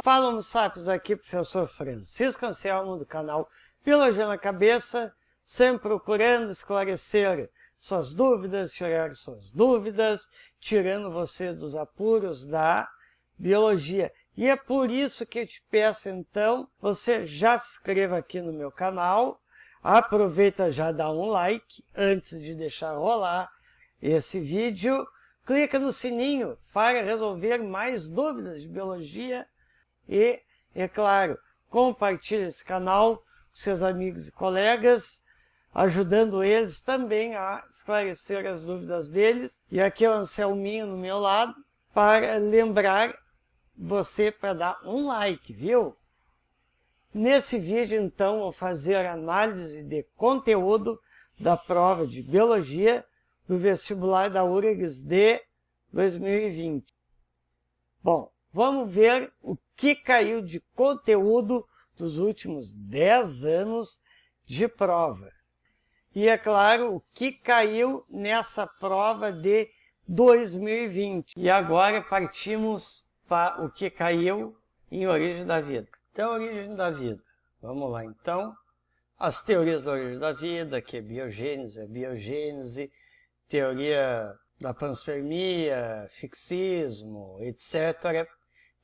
Fala, Homo sapiens, aqui professor Francisco Anselmo do canal Biologia na Cabeça, sempre procurando esclarecer suas dúvidas, tirar suas dúvidas, tirando vocês dos apuros da biologia. E é por isso que eu te peço, então, você já se inscreva aqui no meu canal, aproveita já dá um like antes de deixar rolar esse vídeo, clica no sininho para resolver mais dúvidas de biologia e, é claro, compartilhe esse canal com seus amigos e colegas, ajudando eles também a esclarecer as dúvidas deles. E aqui é o Anselminho no meu lado para lembrar você para dar um like, viu? Nesse vídeo, então, vou fazer análise de conteúdo da prova de Biologia do vestibular da URGS de 2020. Bom, vamos ver o que caiu de conteúdo dos últimos 10 anos de prova. E, é claro, o que caiu nessa prova de 2020. E agora partimos para o que caiu em Origem da Vida. Então, Origem da Vida. Vamos lá, então. As teorias da origem da vida, que é biogênese, teoria da panspermia, fixismo, etc.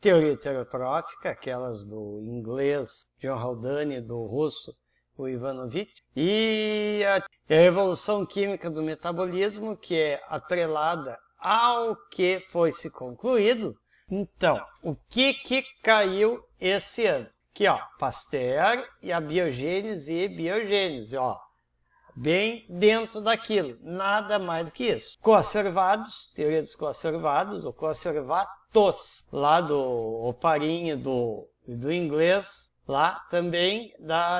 Teoria heterotrófica, aquelas do inglês John Haldane e do russo o Ivanovich. E a evolução química do metabolismo, que é atrelada ao que foi se concluído. Então, o que caiu esse ano? Aqui, ó, Pasteur e a biogênese e biogênese, ó. Bem dentro daquilo, nada mais do que isso. Coacervados, teoria dos coacervados, ou coacervatos, lá do Oparin do inglês, lá também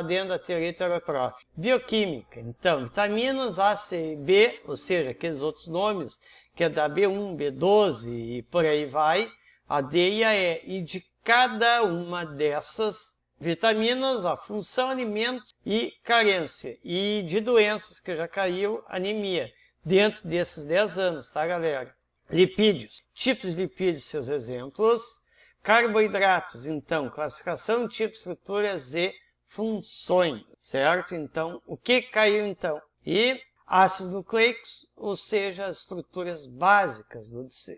dentro da teoria heterotrófica. Bioquímica, então, vitaminas A, C e B, ou seja, aqueles outros nomes, que é da B1, B12 e por aí vai, a D e a E, e de cada uma dessas vitaminas, a função, alimento e carência, e de doenças que já caiu, anemia, dentro desses 10 anos, tá, galera? Lipídios, tipos de lipídios, seus exemplos. Carboidratos, então, classificação, tipo, estruturas e funções, certo? Então, o que caiu, então? E ácidos nucleicos, ou seja, as estruturas básicas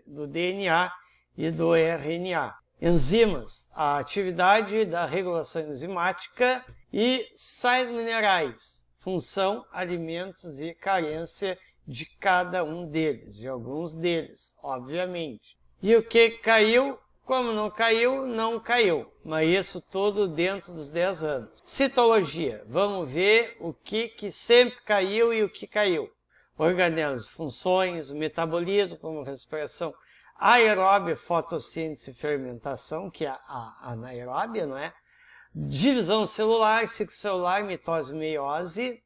do DNA e do RNA. Enzimas, a atividade da regulação enzimática, e sais minerais, função, alimentos e carência de cada um deles, de alguns deles, obviamente. E o que caiu? Como não caiu, não caiu, mas isso tudo dentro dos 10 anos. Citologia, vamos ver o que sempre caiu e o que caiu. Organelos, funções, metabolismo, como respiração aeróbia, fotossíntese e fermentação, que é a anaeróbia, não é? Divisão celular, ciclo celular, mitose e meiose,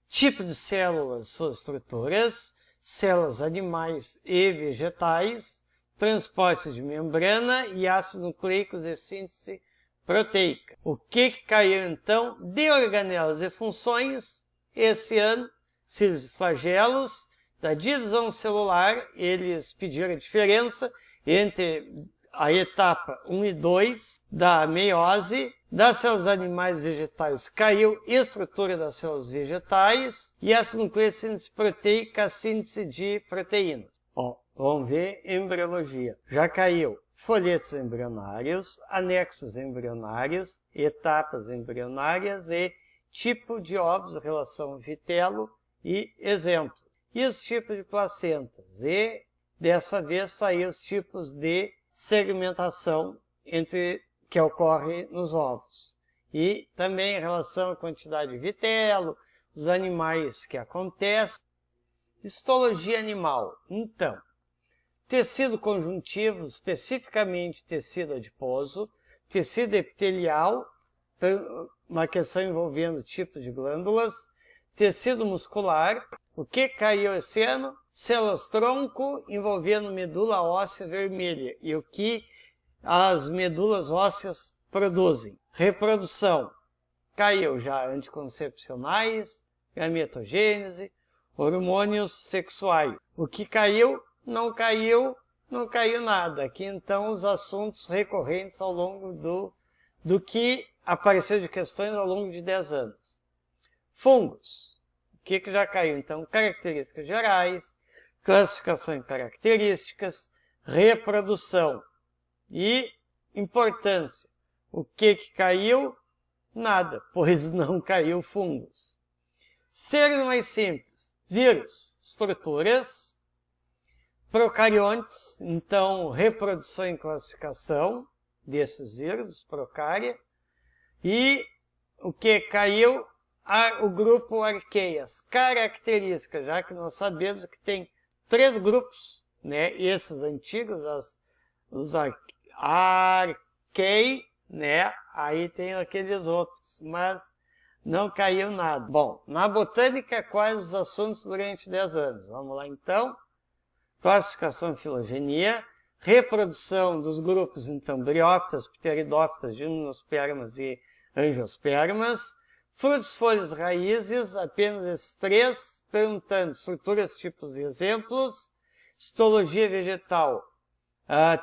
tipo de células, suas estruturas, células animais e vegetais, transporte de membrana e ácidos nucleicos de síntese proteica. O que caiu, então, de organelos e funções esse ano? Cílios e flagelos. Da divisão celular, eles pediram a diferença entre a etapa 1 e 2 da meiose. Das células animais e vegetais caiu estrutura das células vegetais e ácido nucleico, síntese proteica, síntese de proteínas. Ó, vamos ver embriologia. Já caiu folhetos embrionários, anexos embrionários, etapas embrionárias e tipo de ovos, relação vitelo e exemplo. E os tipos de placentas. E dessa vez saiu os tipos de segmentação que ocorre nos ovos. E também em relação à quantidade de vitelo, os animais que acontecem. Histologia animal. Então, tecido conjuntivo, especificamente tecido adiposo, tecido epitelial, uma questão envolvendo tipos de glândulas, tecido muscular. O que caiu esse ano? Células tronco envolvendo medula óssea vermelha e o que as medulas ósseas produzem. Reprodução. Caiu já anticoncepcionais, gametogênese, hormônios sexuais. O que caiu? Não caiu não caiu nada. Aqui, então, os assuntos recorrentes ao longo do que apareceu de questões ao longo de 10 anos. Fungos. O que já caiu? Então, características gerais, classificação em características, reprodução e importância. O que caiu? Nada, pois não caiu fungos. Seres mais simples. Vírus, estruturas. Procariontes, então, reprodução e classificação desses vírus, procária. E o que caiu? O grupo Arqueias, características, já que nós sabemos que tem 3 grupos, né? Esses antigos, os Arquei, né? Aí tem aqueles outros, mas não caiu nada. Bom, na botânica, quais os assuntos durante 10 anos? Vamos lá, então. Classificação e filogenia, reprodução dos grupos, então, briófitas, pteridófitas, gimnospermas e angiospermas, frutos, folhas, raízes, apenas esses 3, perguntando estruturas, tipos e exemplos, histologia vegetal,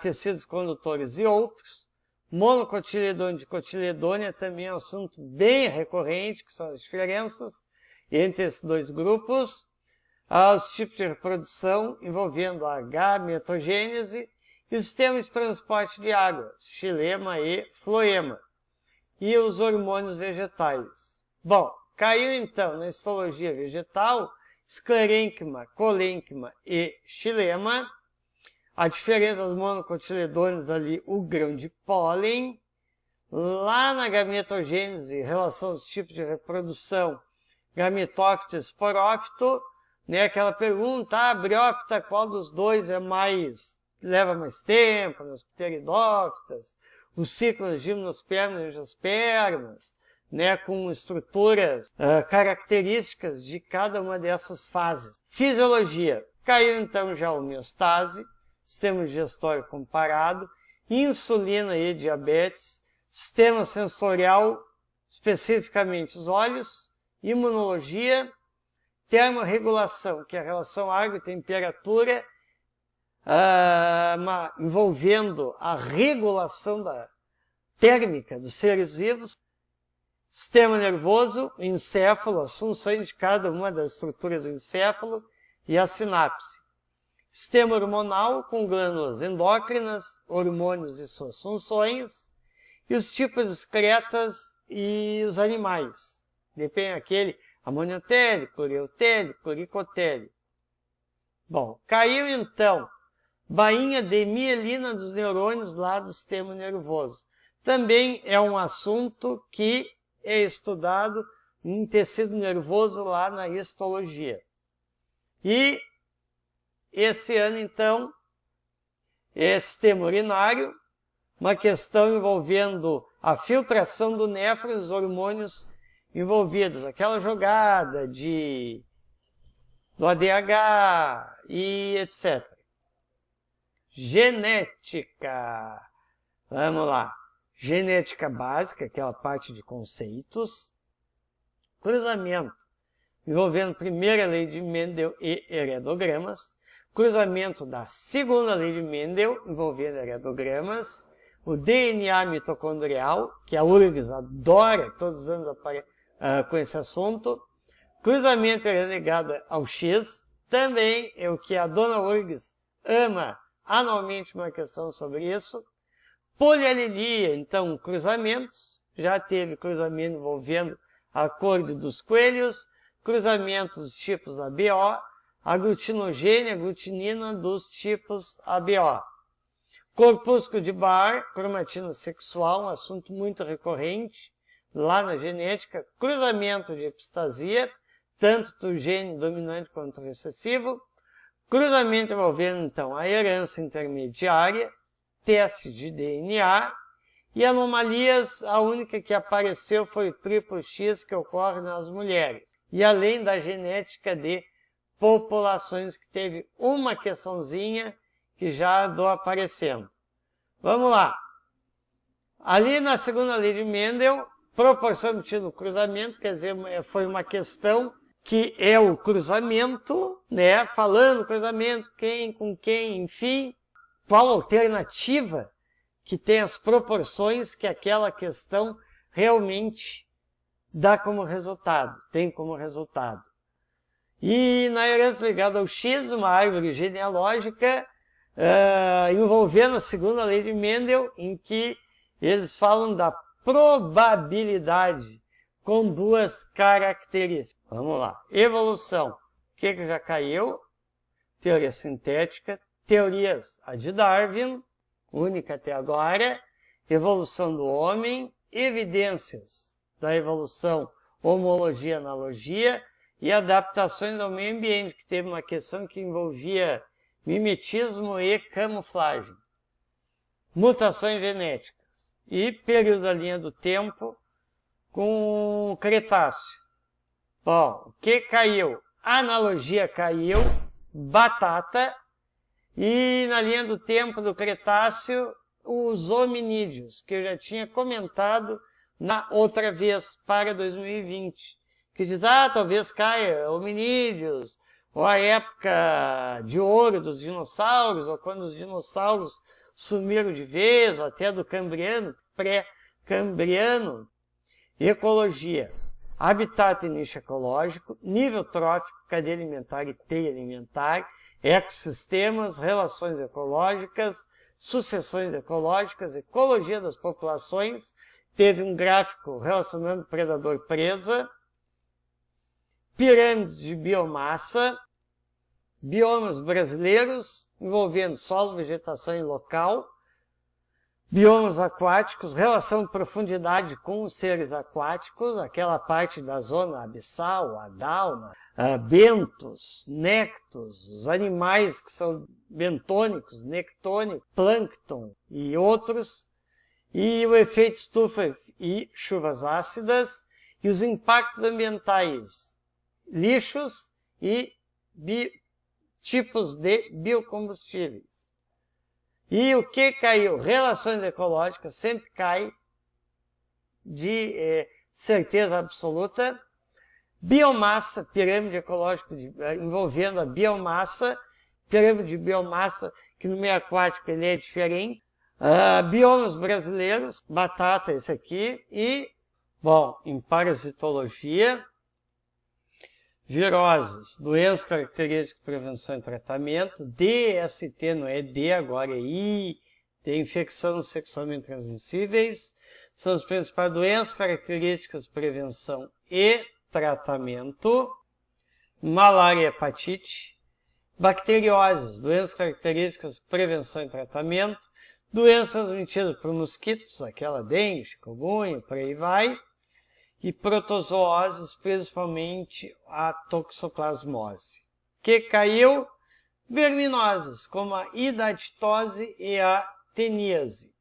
tecidos condutores e outros, monocotiledônia e dicotiledônia, também é um assunto bem recorrente, que são as diferenças entre esses 2 grupos, os tipos de reprodução envolvendo a gametogênese e o sistema de transporte de água, xilema e floema, e os hormônios vegetais. Bom, caiu então na histologia vegetal, esclerênquima, colênquima e xilema. A diferença das monocotiledôneas ali, o grão de pólen. Lá na gametogênese, relação aos tipos de reprodução, gametófito e esporófito, né? Aquela pergunta, briófita, qual dos 2 leva mais tempo, nas pteridófitas, os ciclos gimnospermas e angiospermas, né? Com estruturas características de cada uma dessas fases. Fisiologia, caiu então já a homeostase, sistema digestório comparado, insulina e diabetes, sistema sensorial, especificamente os olhos, imunologia, termorregulação, que é a relação água e temperatura, envolvendo a regulação térmica dos seres vivos, sistema nervoso, o encéfalo, as funções de cada uma das estruturas do encéfalo e a sinapse. Sistema hormonal, com glândulas endócrinas, hormônios e suas funções, e os tipos excretas e os animais. Depende aquele amoniotélio, ureotélio, uricotélio. Bom, caiu então bainha de mielina dos neurônios lá do sistema nervoso. Também é um assunto que é estudado em tecido nervoso lá na histologia. E esse ano, então, é sistema urinário, uma questão envolvendo a filtração do néfron e os hormônios envolvidos. Aquela jogada do ADH e etc. Genética. Vamos lá. Genética básica, aquela parte de conceitos. Cruzamento, envolvendo primeira lei de Mendel e heredogramas. Cruzamento da segunda lei de Mendel, envolvendo heredogramas. O DNA mitocondrial, que a URGS adora, todos os anos com esse assunto. Cruzamento ligado ao X, também é o que a dona URGS ama anualmente, uma questão sobre isso. Polialelia, então, cruzamentos. Já teve cruzamento envolvendo a cor dos coelhos, cruzamentos dos tipos ABO, aglutinogênio, aglutinina dos tipos ABO. Corpúsculo de Barr, cromatina sexual, um assunto muito recorrente lá na genética. Cruzamento de epistasia, tanto do gene dominante quanto recessivo. Cruzamento envolvendo, então, a herança intermediária, teste de DNA. E anomalias, a única que apareceu foi o triplo X, que ocorre nas mulheres. E além da genética de populações, que teve uma questãozinha que já andou aparecendo. Vamos lá. Ali na segunda lei de Mendel, proporção obtida no cruzamento, quer dizer, foi uma questão que é o cruzamento, né? Falando cruzamento, quem com quem, enfim. qual alternativa que tem as proporções que aquela questão realmente dá como resultado, tem como resultado. E na herança ligada ao X, uma árvore genealógica envolvendo a segunda lei de Mendel, em que eles falam da probabilidade com duas características. Vamos lá. Evolução. O que já caiu? Teoria sintética. Teorias, a de Darwin, única até agora. Evolução do homem. Evidências da evolução, homologia, analogia. E adaptações ao meio ambiente, que teve uma questão que envolvia mimetismo e camuflagem. Mutações genéticas. E período da linha do tempo com Cretáceo. Bom, o que caiu? Analogia caiu, batata, e na linha do tempo do Cretáceo, os hominídeos, que eu já tinha comentado na outra vez, para 2020. Que diz, talvez caia hominídeos, ou a época de ouro dos dinossauros, ou quando os dinossauros sumiram de vez, ou até do Cambriano, pré-Cambriano. Ecologia, habitat e nicho ecológico, nível trófico, cadeia alimentar e teia alimentar, ecossistemas, relações ecológicas, sucessões ecológicas, ecologia das populações, teve um gráfico relacionando predador-presa, pirâmides de biomassa, biomas brasileiros, envolvendo solo, vegetação e local, biomas aquáticos, relação de profundidade com os seres aquáticos, aquela parte da zona abissal, adalma, bentos, nectos, os animais que são bentônicos, nectônicos, plâncton e outros, e o efeito estufa e chuvas ácidas, e os impactos ambientais, lixos e tipos de biocombustíveis. E o que caiu? Relações ecológicas, sempre cai de certeza absoluta. Biomassa, pirâmide ecológica envolvendo a biomassa, pirâmide de biomassa, que no meio aquático ele é diferente. Biomas brasileiros, batata esse aqui. E, bom, em parasitologia, viroses, doenças características, prevenção e tratamento, DST não é D, agora é I, de infecção sexualmente transmissíveis, são as principais doenças características, prevenção e tratamento, malária e hepatite, bacterioses, doenças características, prevenção e tratamento, doenças transmitidas por mosquitos, aquela dengue, chikungunya, por aí vai, e protozooses, principalmente a toxoplasmose. Que caiu? Verminosas, como a hidatidose e a teníase.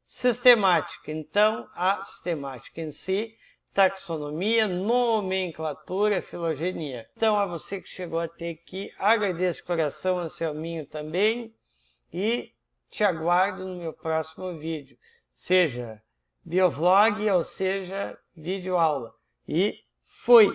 Sistemática, então, a sistemática em si, taxonomia, nomenclatura, filogenia. Então, a você que chegou até aqui, agradeço de coração, Anselminho também, e te aguardo no meu próximo vídeo, seja biovlog ou seja videoaula. E fui!